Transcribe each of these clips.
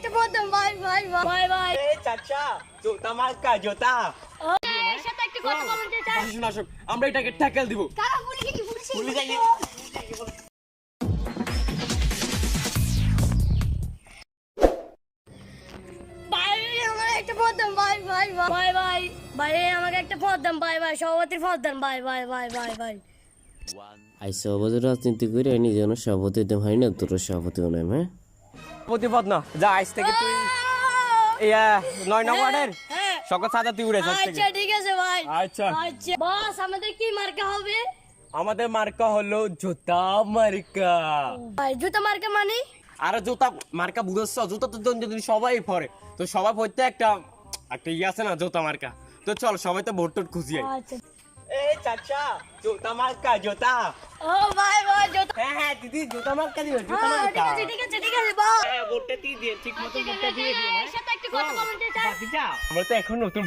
একটা বদম ভাই ভাই ভাই ভাই এই চাচা জোতা মার্কা জোতা এর সাথে একটা কথা বলতে চাই। আসুন আসুন আমরা এটাকে ট্যাকেল দিব কারা পুলিশে কি পুলিশে পুলিশ আইলে ভাই আমার একটা বদম ভাই ভাই ভাই ভাই ভাই আমাকে একটা বদম ভাই ভাই সভাপতির বদম ভাই ভাই ভাই ভাই ভাই আই সভাপতি রাজনীতি করে নিজে সভাপতি দিতে হয় না তোর সভাপতি নাম হ্যাঁ প্রতিপদ না যা আজ থেকে তুই ইয়া 9 নম্বরের হ্যাঁ সকল সাদা তুই উড়ে যাস আচ্ছা ঠিক আছে ভাই আচ্ছা আচ্ছা বস আমাদের কি মার্কা হবে? আমাদের মার্কা হলো জোতা মার্কা ভাই জুতা মার্কা মানে আর জোতা মার্কা বুঝছ জুতা তো যদি সবাই পরে তো সবাই পড়তে একটা ইয়ে আছে না জোতা মার্কা তো চল সবাই তো ভোট টোট খুশি হয় আচ্ছা এই চাচা জোতা মার্কা জোতা ও ভাই ভাই জুতা হ্যাঁ হ্যাঁ দিদি জোতা মার্কা দিও জোতা ঠিক মার্কা আছে ঠিক আছে ঠিক আছে বস হ্যাঁ ভোটটা দিয়ে ঠিক মতো ভোটটা দিয়ে দিও এর সাথে একটা কথা বলতে চাই। বাতিজা আমরা তো এখন নতুন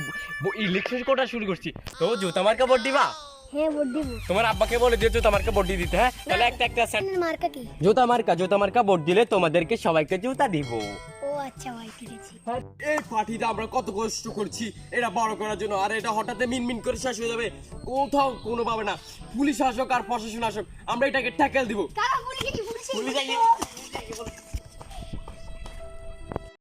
ইলেকশন কোটা শুরু করছি তো জোতা মার্কা ভোট দিবা হ্যাঁ ভোট দিব। তোমার আব্বাকে বলে দিও জোতা মার্কা ভোট দিয়ে দিতে হ্যাঁ তাহলে একটা মার্কা কি? জোতা মার্কা ভোট দিলে তোমাদেরকে সবাইকে জুতা দিব ও আচ্ছা ভাই ঠিক আছে। এই পার্টিটা আমরা কত কষ্ট করছি এটা বড় করার জন্য আর এটা হঠাৎ মিনমিন করে শেষ হয়ে যাবে কোথাও কোনো পাবে না পুলিশ আসুক আর প্রশাসন আসুক আমরা এটাকে ট্যাকেল দিব কারা পুলিশে কি পুলিশে পুলিশ আইলে